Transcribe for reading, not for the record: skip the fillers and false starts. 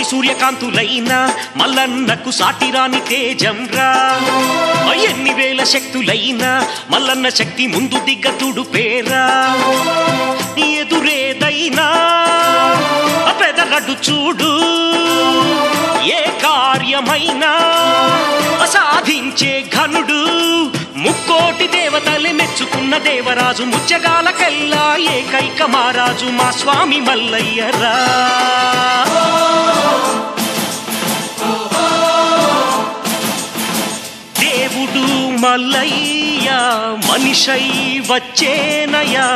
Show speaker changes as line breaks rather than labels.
సూర్యకాంతులైనా మల్లన్నకు సాటిరాని తేజంరా. ఎన్ని వేల శక్తులైనా మల్లన్న శక్తి ముందు దిగ్గతుడు పేరా. ఎదురేదైనా పెదరడు చూడు, ఏ కార్యమైనా సాధించే ఘనుడు. ముక్కోటి దేవతలే మెచ్చుకున్న దేవరాజు, ముచ్చగాలకెల్లా ఏకైక మహారాజు మా స్వామి మల్లయ్యరా. దేవుడు మల్లయ్య మనిషై వచ్చేనయా.